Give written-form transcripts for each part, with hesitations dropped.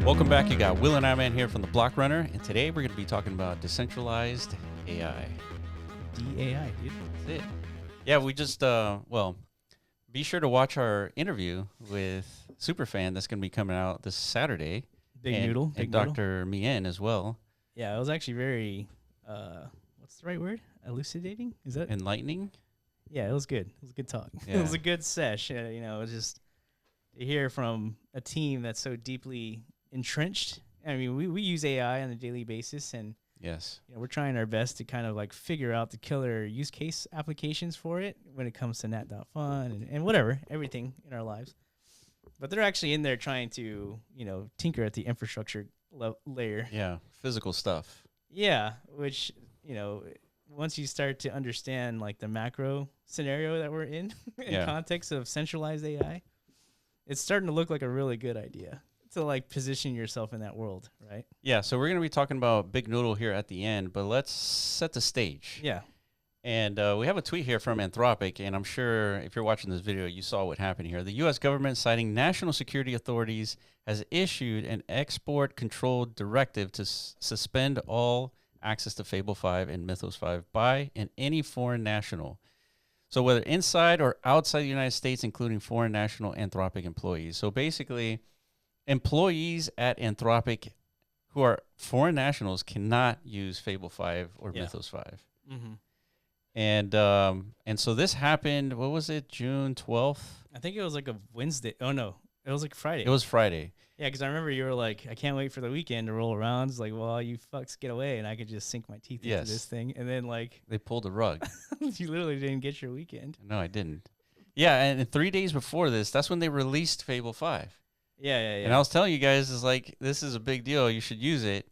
Welcome back. You got Will and I-Man here from the Block Runner, and today we're going to be talking about decentralized AI. DAI, dude. That's it. Yeah, we just, be sure to watch our interview with Superfan that's going to be coming out this Saturday. Big Noodle. And Dr. Mien as well. Yeah, it was actually very, what's the right word? Elucidating? Is that? Enlightening? Yeah, it was good. It was a good talk. Yeah. It was a good sesh. It was just to hear from a team that's so deeply entrenched. I mean, we use AI on a daily basis, and yes, we're trying our best to kind of like figure out the killer use case applications for it when it comes to nat.fun and whatever, everything in our lives. But they're actually in there trying to, tinker at the infrastructure layer. Yeah, physical stuff. Yeah, which, once you start to understand like the macro scenario that we're in context of centralized AI, it's starting to look like a really good idea to like position yourself in that world, right? Yeah, so we're going to be talking about Big Noodle here at the end, but let's set the stage. Yeah. And we have a tweet here from Anthropic, and I'm sure if you're watching this video, you saw what happened here. The U.S. government, citing national security authorities, has issued an export control directive to suspend all access to Fable 5 and Mythos 5 by any foreign national. So whether inside or outside the United States, including foreign national Anthropic employees. So basically, employees at Anthropic who are foreign nationals cannot use Fable 5 or Mythos 5. Mm-hmm. And so this happened, what was it, June 12th? I think it was like a Wednesday. Oh, no. It was like Friday. It was Friday. Yeah, because I remember you were like, I can't wait for the weekend to roll around. It's like, well, you fucks get away, and I could just sink my teeth into this thing. And then, like... They pulled the rug. You literally didn't get your weekend. No, I didn't. Yeah, and 3 days before this, that's when they released Fable 5. Yeah. And I was telling you guys, it's like, this is a big deal. You should use it.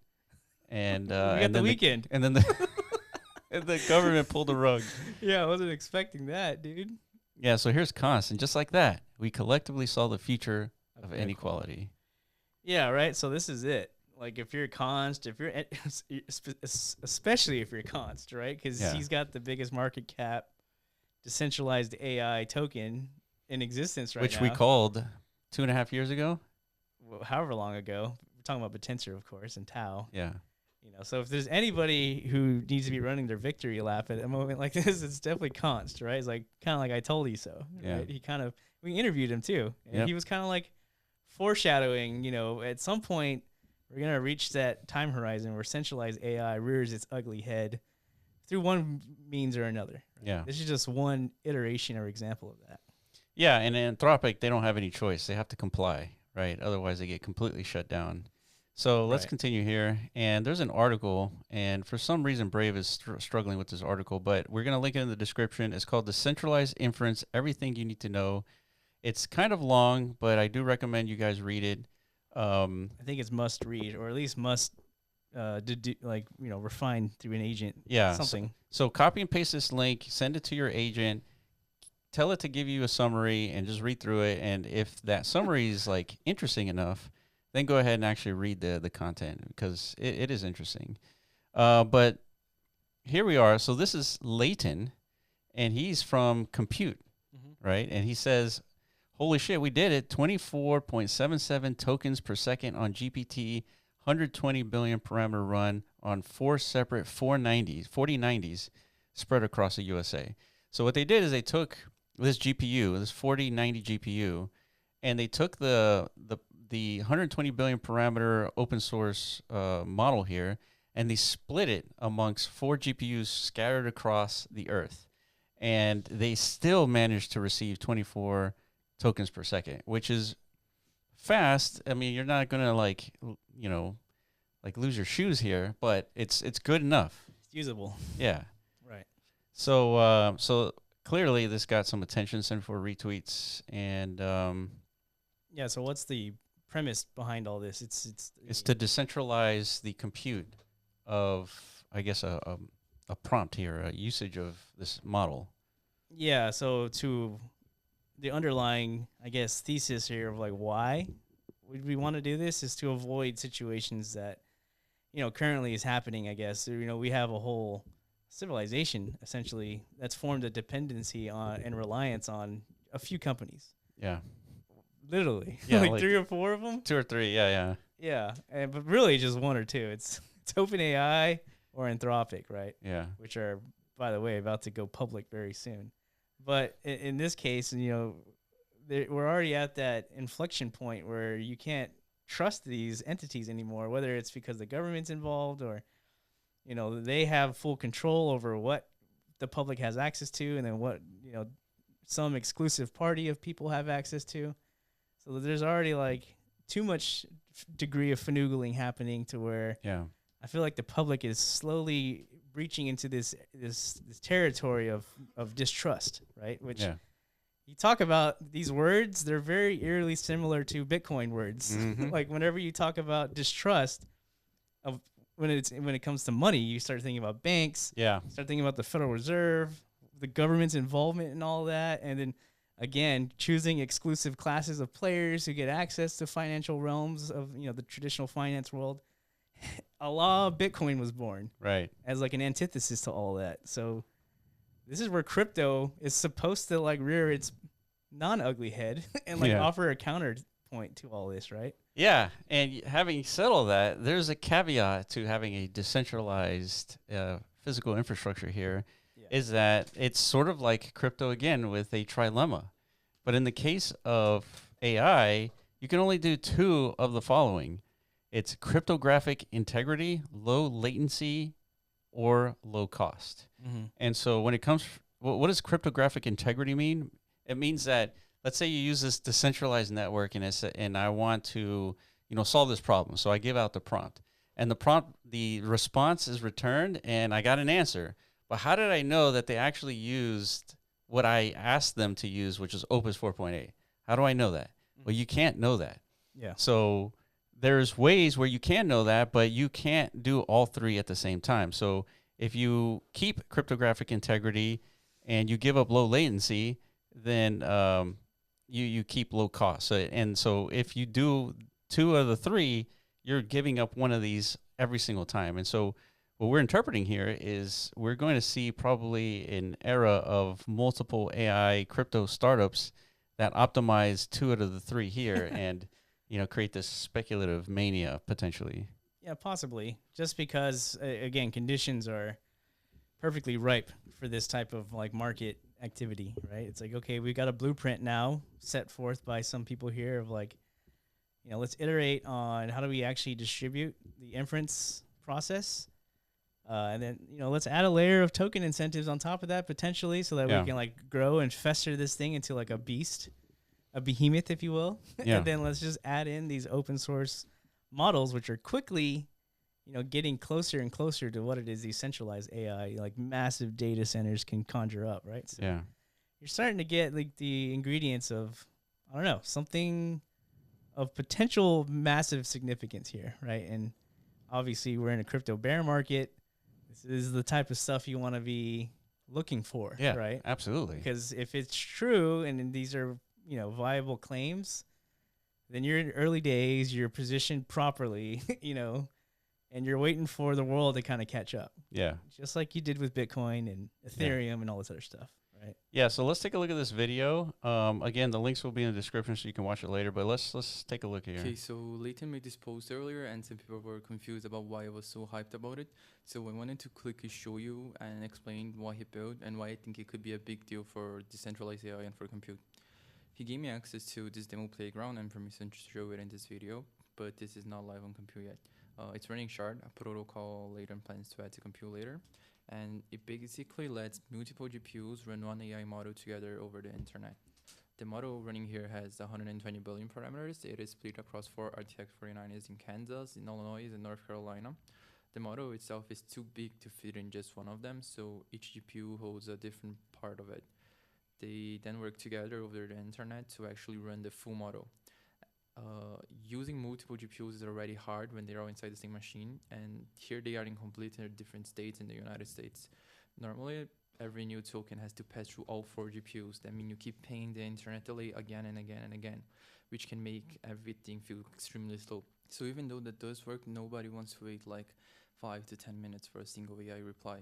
And we got the weekend. And then the government pulled the rug. Yeah, I wasn't expecting that, dude. Yeah, so here's Const, and just like that, we collectively saw the future of inequality. Yeah, right. So this is it. Like, if you're Const, especially if you're Const, right? Because he's got the biggest market cap decentralized AI token in existence right now. Which we called 2.5 years ago? Well, however long ago. We're talking about Potensor, of course, and Tau. Yeah. So if there's anybody who needs to be running their victory lap at a moment like this, it's definitely Const, right? It's like kind of like I told you so. Yeah. Right? We interviewed him too, and he was kind of like foreshadowing. At some point we're gonna reach that time horizon where centralized AI rears its ugly head through one means or another. Right? Yeah. This is just one iteration or example of that. Yeah, and Anthropic, they don't have any choice. They have to comply, right? Otherwise, they get completely shut down. So let's continue here. And there's an article, and for some reason, Brave is struggling with this article, but we're going to link it in the description. It's called Decentralized Inference, Everything You Need to Know. It's kind of long, but I do recommend you guys read it. I think it's must read, or at least must refine through an agent. Yeah. Something. So copy and paste this link, send it to your agent, tell it to give you a summary, and just read through it. And if that summary is like interesting enough, then go ahead and actually read the content, because it is interesting. But here we are. So this is Leighton, and he's from Compute, right? And he says, holy shit, we did it. 24.77 tokens per second on GPT, 120 billion parameter run on 4 separate 4090s spread across the USA. So what they did is they took this GPU, this 4090 GPU, and they took the 120 billion parameter open source model here, and they split it amongst 4 GPUs scattered across the earth. And they still managed to receive 24 tokens per second, which is fast. I mean, you're not going to lose your shoes here, but it's good enough. It's usable. Yeah. Right. So clearly this got some attention, 74 retweets, and yeah, so what's the premise behind all this? It's to decentralize the compute of, I guess, a prompt here, a usage of this model. Yeah, so to the underlying, I guess, thesis here of like why would we want to do this is to avoid situations that, currently is happening, I guess. We have a whole civilization, essentially, that's formed a dependency on and reliance on a few companies. Yeah. Literally. Yeah, like 3 or 4 of them? 2 or 3, yeah. Yeah, but really just one or two. It's OpenAI or Anthropic, right? Yeah. Which are, by the way, about to go public very soon. But in this case, we're already at that inflection point where you can't trust these entities anymore, whether it's because the government's involved or they have full control over what the public has access to, and then what some exclusive party of people have access to. So there's already like too much degree of finagling happening to where I feel like the public is slowly breaching into this territory of distrust, right? Which you talk about these words, they're very eerily similar to Bitcoin words. Mm-hmm. Like whenever you talk about distrust of when it comes to money, you start thinking about banks. Yeah. Start thinking about the Federal Reserve, the government's involvement in all that, and then again choosing exclusive classes of players who get access to financial realms of the traditional finance world. A law of Bitcoin was born, right, as like an antithesis to all that. So this is where crypto is supposed to like rear its non-ugly head and like offer a counterpoint to all this, right? Yeah, and having said all that, there's a caveat to having a decentralized physical infrastructure here, is that it's sort of like crypto again with a trilemma. But in the case of AI, you can only do two of the following. It's cryptographic integrity, low latency, or low cost. Mm-hmm. And so when it comes, what does cryptographic integrity mean? It means that, let's say you use this decentralized network and I want to, solve this problem. So I give out the prompt, and the response is returned, and I got an answer. But how did I know that they actually used what I asked them to use, which is Opus 4.8? How do I know that? Well, you can't know that. Yeah. So there's ways where you can know that, but you can't do all three at the same time. So if you keep cryptographic integrity and you give up low latency, then you keep low cost. So if you do two of the three, you're giving up one of these every single time. And so what we're interpreting here is we're going to see probably an era of multiple AI crypto startups that optimize two out of the three here and create this speculative mania potentially. Yeah, possibly. Just because again, conditions are perfectly ripe for this type of like market activity, right? It's like, okay, we've got a blueprint now set forth by some people here of like, let's iterate on how do we actually distribute the inference process. And then, let's add a layer of token incentives on top of that potentially so that we can like grow and fester this thing into like a beast, a behemoth, if you will. Yeah. And then let's just add in these open source models, which are quickly, getting closer and closer to what it is these centralized AI, like massive data centers can conjure up, right? So you're starting to get like the ingredients of, I don't know, something of potential massive significance here, right? And obviously we're in a crypto bear market. This is the type of stuff you want to be looking for, right? Absolutely. Because if it's true and these are, viable claims, then you're in early days, you're positioned properly, and you're waiting for the world to kind of catch up. Yeah. Just like you did with Bitcoin and Ethereum and all this other stuff, right? Yeah, so let's take a look at this video. Again, the links will be in the description so you can watch it later, but let's take a look here. Okay, so Leighton made this post earlier and some people were confused about why I was so hyped about it. So I wanted to quickly show you and explain what he built and why I think it could be a big deal for decentralized AI and for compute. He gave me access to this demo playground and permission to show it in this video, but this is not live on Compute yet. It's running Shard, a protocol Leighton plans to add to Compute later. And it basically lets multiple GPUs run one AI model together over the internet. The model running here has 120 billion parameters. It is split across 4 RTX 49s in Kansas, in Illinois, and North Carolina. The model itself is too big to fit in just one of them, so each GPU holds a different part of it. They then work together over the internet to actually run the full model. Using multiple GPUs is already hard when they're all inside the same machine, and here they are in completely different states in the United States. Normally, every new token has to pass through all 4 GPUs. That means you keep paying the internet delay again and again and again, which can make everything feel extremely slow. So even though that does work, nobody wants to wait like 5 to 10 minutes for a single AI reply.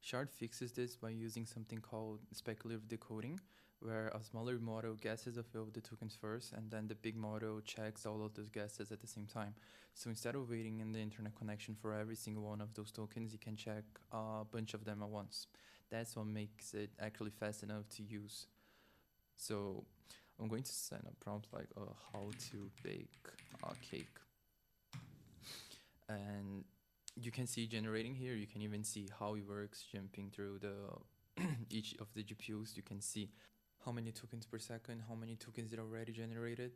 Shard fixes this by using something called speculative decoding, where a smaller model guesses a few of the tokens first, and then the big model checks all of those guesses at the same time. So instead of waiting in the internet connection for every single one of those tokens, you can check a bunch of them at once. That's what makes it actually fast enough to use. So I'm going to send a prompt like how to bake a cake. And you can see generating here. You can even see how it works, jumping through the each of the GPUs. You can see how many tokens per second, how many tokens it already generated,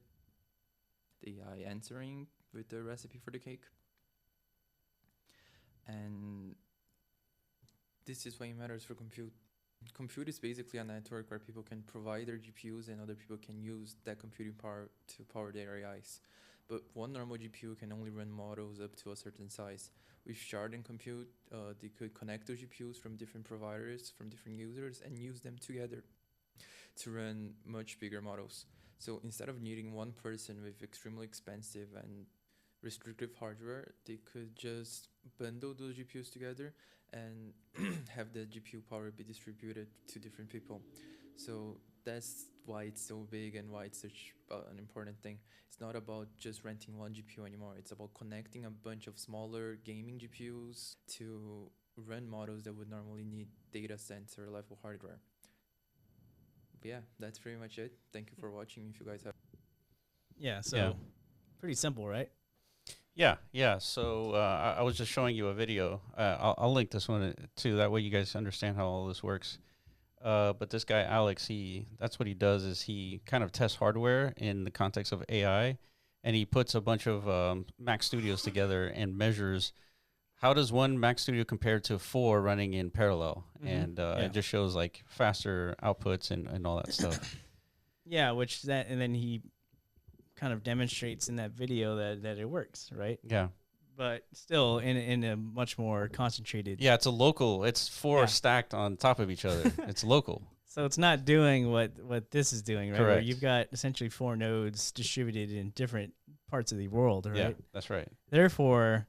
the AI answering with the recipe for the cake. And this is why it matters for compute. Compute is basically a network where people can provide their GPUs and other people can use that computing power to power their AIs. But one normal GPU can only run models up to a certain size. With shard and compute, they could connect those GPUs from different providers, from different users, and use them together to run much bigger models. So instead of needing one person with extremely expensive and restrictive hardware, they could just bundle those GPUs together and have the GPU power be distributed to different people. So that's why it's so big and why it's such an important thing. It's not about just renting one GPU anymore. It's about connecting a bunch of smaller gaming GPUs to run models that would normally need data center level hardware. But yeah, that's pretty much it. Thank you for watching. If you guys have So pretty simple, right? Yeah. So I was just showing you a video. I'll link this one too. That way you guys understand how all this works. But this guy, Alex, that's what he does is he kind of tests hardware in the context of AI, and he puts a bunch of Mac Studios together and measures how does one Mac Studio compare to 4 running in parallel. And it just shows like faster outputs and all that stuff. Yeah, and then he kind of demonstrates in that video that it works, right? Yeah. But still in a much more concentrated. Yeah, it's 4 stacked on top of each other. It's local. So it's not doing what this is doing, right? Correct. Where you've got essentially 4 nodes distributed in different parts of the world, right? Yeah, that's right. Therefore,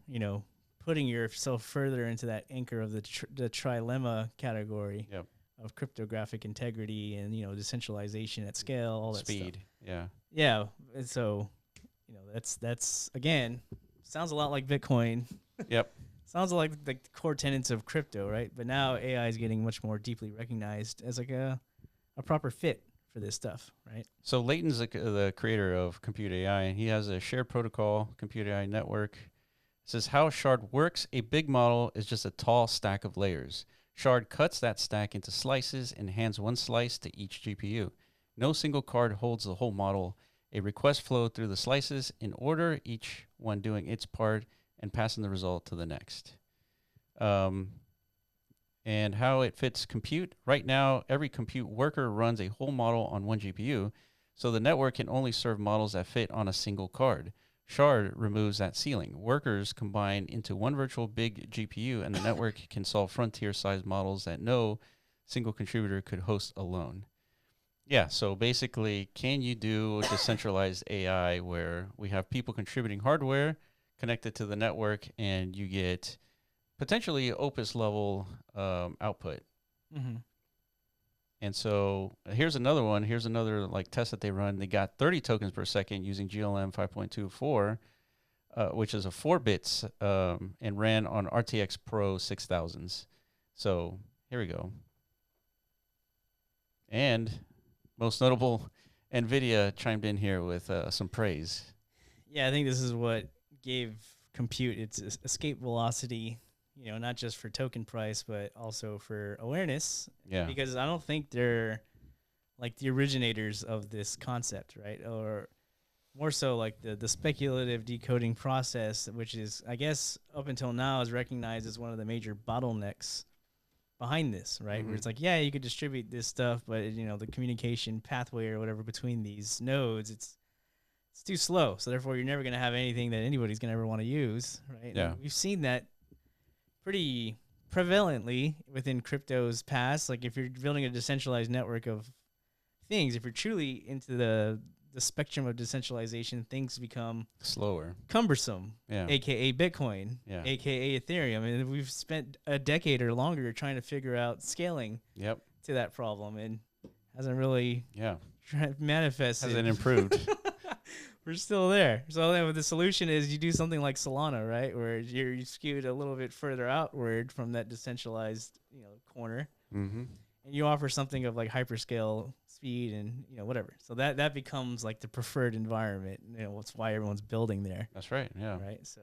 putting yourself further into that anchor of the trilemma category of cryptographic integrity and, decentralization at scale, all that Speed, stuff. Yeah. And so, that's again, sounds a lot like Bitcoin. Yep. Sounds like the core tenets of crypto, right? But now AI is getting much more deeply recognized as like a proper fit for this stuff, right? So Leighton's the creator of Compute AI, and he has a shared protocol, Compute AI network. It says how shard works. A big model is just a tall stack of layers. Shard cuts that stack into slices and hands one slice to each GPU. No single card holds the whole model. A request flow through the slices in order, each one doing its part and passing the result to the next. And how it fits compute. Right now, every compute worker runs a whole model on one GPU, so the network can only serve models that fit on a single card. Shard removes that ceiling. Workers combine into one virtual big GPU, and the network can solve frontier-sized models that no single contributor could host alone. Yeah, so basically, can you do decentralized AI where we have people contributing hardware connected to the network, and you get potentially Opus level output? Mm-hmm. And so here's another one. Here's another like test that they run. They got 30 tokens per second using GLM 5.24, which is a 4 bits, and ran on RTX Pro 6000s. So here we go. And most notable, NVIDIA chimed in here with some praise. Yeah, I think this is what gave compute its escape velocity, not just for token price, but also for awareness. Yeah. Because I don't think they're like the originators of this concept, right? Or more so like the speculative decoding process, which is, I guess, up until now is recognized as one of the major bottlenecks behind this, right? Mm-hmm. Where it's like, yeah, you could distribute this stuff, but the communication pathway or whatever between these nodes, it's too slow. So therefore, you're never going to have anything that anybody's going to ever want to use, right? Yeah. And we've seen that pretty prevalently within crypto's past. Like if you're building a decentralized network of things, if you're truly into the spectrum of decentralization, things become slower, cumbersome, yeah, aka Bitcoin, yeah, aka Ethereum. And we've spent a decade or longer trying to figure out scaling yep, to that problem. And hasn't really Yeah. manifested. Hasn't improved. We're still there. So then the solution is you do something like Solana, right, where you skewed a little bit further outward from that decentralized, corner, Mm-hmm. and you offer something of like hyperscale speed and whatever. So that becomes like the preferred environment. That's why everyone's building there. That's right. Yeah. Right. So.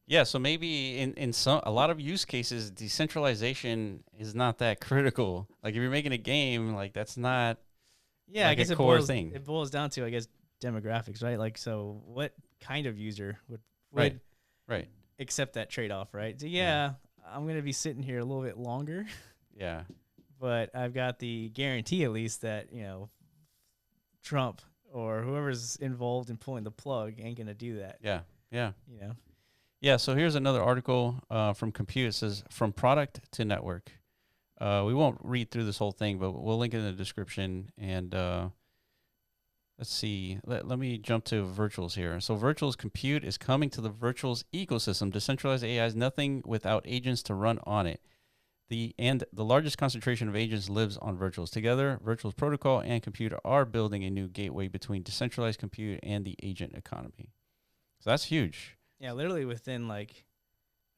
Yeah, so maybe in a lot of use cases, decentralization is not that critical. Like if you're making a game, like that's not Yeah, I like guess a core boils, thing. it boils down to, I guess, demographics, right? Like, so what kind of user would Right. accept that trade-off, right? So Yeah. I'm going to be sitting here a little bit longer, Yeah. but I've got the guarantee at least that, Trump or whoever's involved in pulling the plug ain't going to do that. Yeah. Yeah. You know? Yeah, so here's another article from Compute. It says, from product to network. We won't read through this whole thing, but we'll link it in the description. And let's see. Let me jump to virtuals here. So virtuals compute is coming to the virtuals ecosystem. Decentralized AI is nothing without agents to run on it. The largest concentration of agents lives on virtuals. Together, virtuals protocol and compute are building a new gateway between decentralized compute and the agent economy. So that's huge. Yeah, literally within like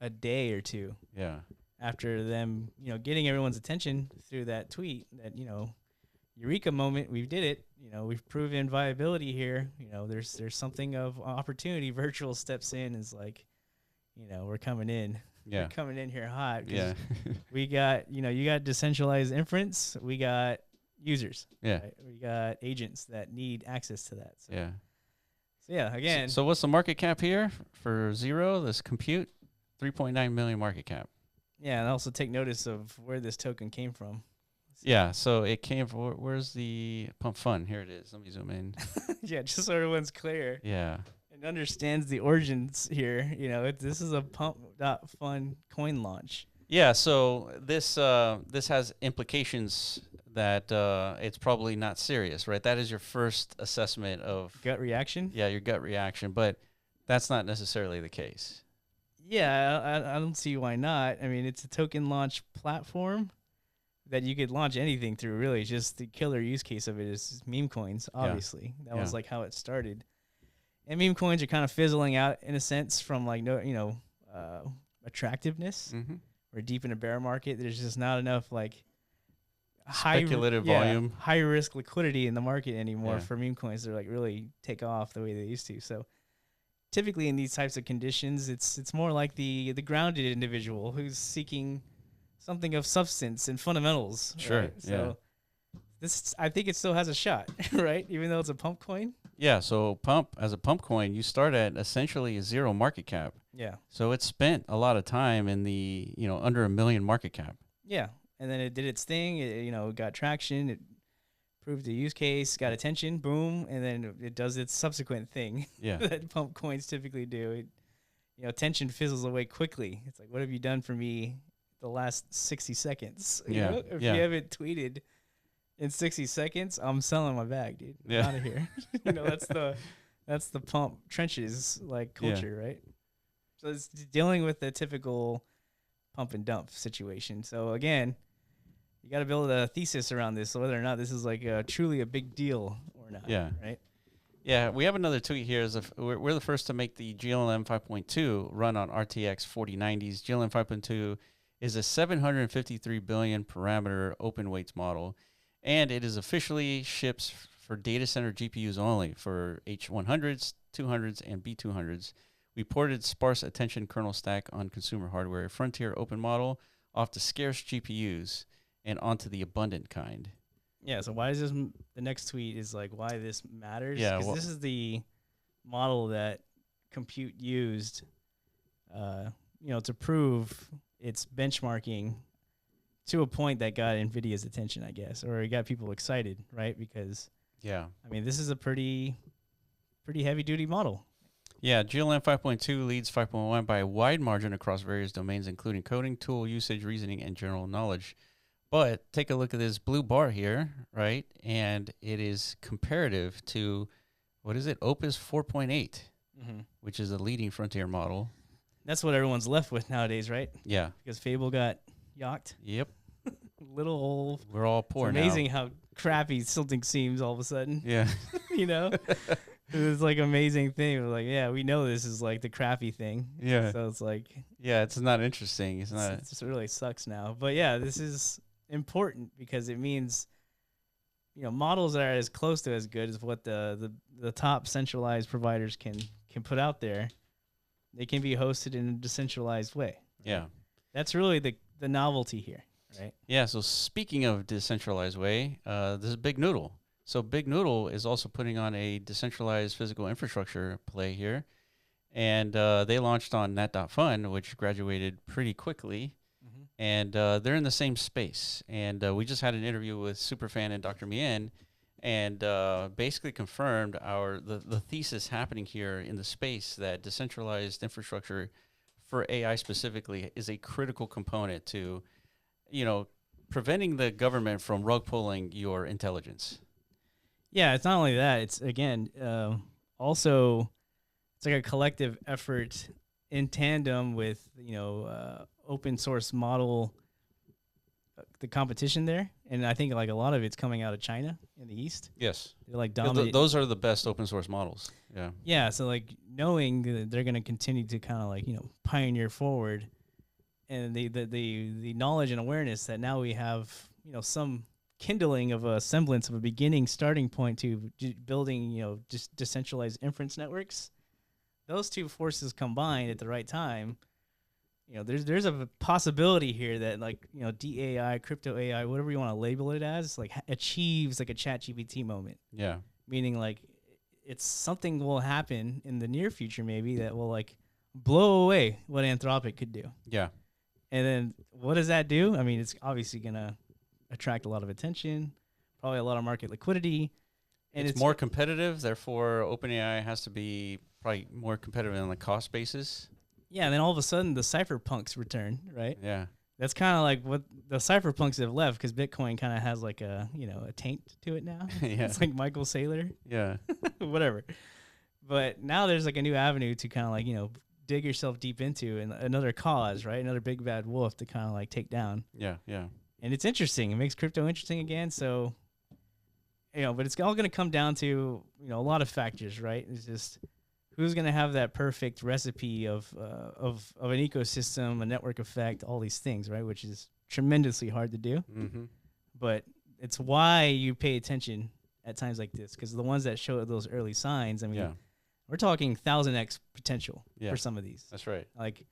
a day or two. Yeah. After them, getting everyone's attention through that tweet that, eureka moment, we did it. We've proven viability here. There's something of opportunity. Virtual steps in and is like, we're coming in. Yeah. We're coming in here hot. Yeah. We got, you got decentralized inference. We got users. Yeah. Right? We got agents that need access to that. So, Yeah. So yeah, again. So what's the market cap here for Zero? This compute, 3.9 million market cap. Yeah, and also take notice of where this token came from. Yeah, so it came from, where's the pump fund? Here it is. Let me zoom in. Yeah, just so everyone's clear. Yeah. And understands the origins here. This is a pump.fun coin launch. Yeah, so this has implications that it's probably not serious, right? That is your first assessment of gut reaction. Yeah, your gut reaction, but that's not necessarily the case. Yeah, I don't see why not. I mean, it's a token launch platform that you could launch anything through. Really, just the killer use case of it is meme coins. Obviously, that was like how it started. And meme coins are kind of fizzling out in a sense from like attractiveness. Mm-hmm. We're deep in a bear market. There's just not enough like speculative volume, high risk liquidity in the market anymore for meme coins to like really take off the way they used to. So typically in these types of conditions, it's more like the grounded individual who's seeking something of substance and fundamentals. Sure. Right? So this, I think it still has a shot, right? Even though it's a pump coin. Yeah. So as a pump coin, you start at essentially a zero market cap. Yeah. So it spent a lot of time in the, under $1 million market cap. Yeah. And then it did its thing. It got traction. It proved the use case, got attention, boom. And then it does its subsequent thing that pump coins typically do. Attention fizzles away quickly. It's like, what have you done for me the last 60 seconds? If you haven't tweeted in 60 seconds, I'm selling my bag, dude. I'm out of here. That's the pump trenches like culture, right? So it's dealing with the typical pump and dump situation. So again, you got to build a thesis around this, so whether or not this is like truly a big deal or not. Yeah. Right. Yeah, we have another tweet here. We're the first to make the GLM 5.2 run on RTX 4090s. GLM 5.2 is a 753 billion parameter open weights model, and it is officially ships for data center GPUs only for H100s, 200s, and B200s. We ported sparse attention kernel stack on consumer hardware, frontier open model off the scarce GPUs and onto the abundant kind. Yeah, so why is this, the next tweet is like why this matters? Yeah, because this is the model that Compute used, to prove its benchmarking to a point that got NVIDIA's attention, I guess, or it got people excited, right? Because, this is a pretty heavy-duty model. Yeah, GLM 5.2 leads 5.1 by a wide margin across various domains, including coding, tool usage, reasoning, and general knowledge. But take a look at this blue bar here, right? And it is comparative to, what is it, Opus 4.8, which is a leading frontier model. That's what everyone's left with nowadays, right? Yeah. Because Fable got yacked. Yep. We're all poor now. It's amazing how crappy something seems all of a sudden. Yeah. You know, it's like amazing thing. We're like, yeah, we know this is like the crappy thing. Yeah. So it's like, Yeah, it's not interesting. It's not. it just really sucks now. But yeah, this is important because it means, you know, models that are as close to as good as what the top centralized providers can put out there. They can be hosted in a decentralized way. Yeah. That's really the novelty here, right? Yeah, so speaking of decentralized way, this is Big Noodle. So Big Noodle is also putting on a decentralized physical infrastructure play here. And they launched on net.fun, which graduated pretty quickly. Mm-hmm. And they're in the same space. And we just had an interview with Superfan and Dr. Mien, and basically confirmed the thesis happening here in the space that decentralized infrastructure for AI specifically is a critical component to, you know, preventing the government from rug pulling your intelligence. Yeah, it's not only that. It's again, also, it's like a collective effort in tandem with, you know, open source model, the competition there. And I think like a lot of it's coming out of China in the East. Yes. They're like Yeah, dominant. those are the best open source models. Yeah. Yeah, so like knowing that they're going to continue to kind of like, you know, pioneer forward, and the knowledge and awareness that now we have, you know, some kindling of a semblance of a beginning starting point to building, you know, just decentralized inference networks. Those two forces combined at the right time, you know, there's a possibility here that, like, you know, DAI, crypto AI, whatever you want to label it as, like achieves like a ChatGPT moment. Yeah. Meaning like it's something will happen in the near future maybe that will like blow away what Anthropic could do. Yeah. And then what does that do? I mean, it's obviously going to attract a lot of attention, probably a lot of market liquidity. And it's more competitive. Therefore, OpenAI has to be probably more competitive on the cost basis. Yeah, and then all of a sudden the cypherpunks return, right? Yeah. That's kind of like what the cypherpunks have left, because Bitcoin kind of has like a, you know, a taint to it now. Yeah. It's like Michael Saylor. Yeah. Whatever. But now there's like a new avenue to kind of like, you know, dig yourself deep into, and another cause, right? Another big bad wolf to kind of like take down. Yeah. Yeah. And it's interesting. It makes crypto interesting again. So, you know, but it's all going to come down to, you know, a lot of factors, right? It's just who's going to have that perfect recipe of an ecosystem, a network effect, all these things, right? Which is tremendously hard to do. Mm-hmm. But it's why you pay attention at times like this, because the ones that show those early signs, I mean, Yeah. we're talking 1000x potential Yeah. for some of these. That's right. Like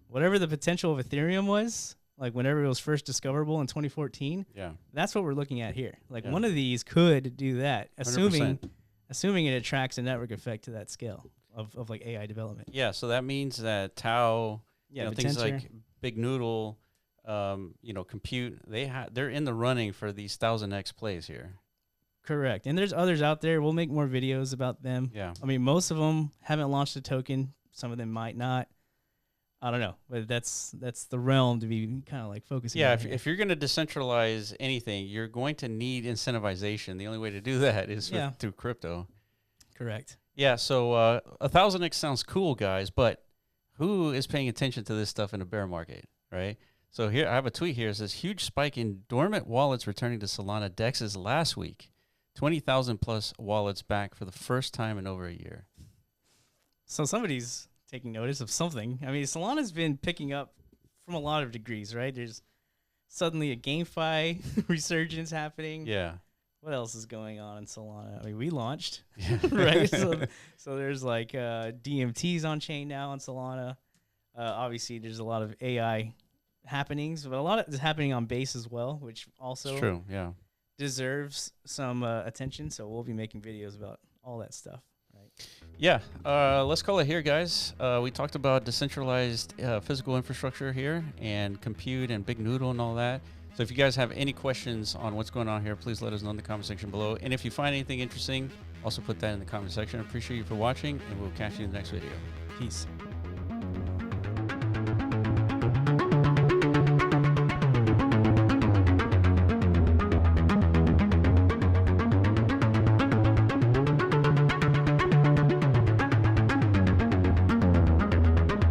whatever the potential of Ethereum was, like whenever it was first discoverable in 2014, Yeah. that's what we're looking at here. Like Yeah. one of these could do that, 100%. assuming it attracts a network effect to that scale of like AI development. Yeah. So that means that Tau, Yeah, you know, things Potential. like Big Noodle, you know, Compute, they're in the running for these 1000x plays here. Correct. And there's others out there. We'll make more videos about them. Yeah. I mean, most of them haven't launched a token. Some of them might not. I don't know, but that's the realm to be kind of like focusing Yeah, on here. if you're going to decentralize anything, you're going to need incentivization. The only way to do that is through crypto. Correct. Yeah, so 1000x sounds cool, guys, but who is paying attention to this stuff in a bear market, right? So here, I have a tweet here. It says, huge spike in dormant wallets returning to Solana dexes last week. 20,000 plus wallets back for the first time in over a year. So somebody's taking notice of something. I mean, Solana's been picking up from a lot of degrees, right? There's suddenly a GameFi resurgence happening. Yeah. What else is going on in Solana? I mean, we launched, Yeah. right? So there's like DMTs on chain now on Solana. Obviously, there's a lot of AI happenings, but a lot of is happening on Base as well, which also It's true, yeah. deserves some attention. So we'll be making videos about all that stuff. Yeah, let's call it here, guys. We talked about decentralized physical infrastructure here and Compute and Big Noodle and all that. So if you guys have any questions on what's going on here, please let us know in the comment section below. And if you find anything interesting, also put that in the comment section. I appreciate you for watching, and we'll catch you in the next video. Peace.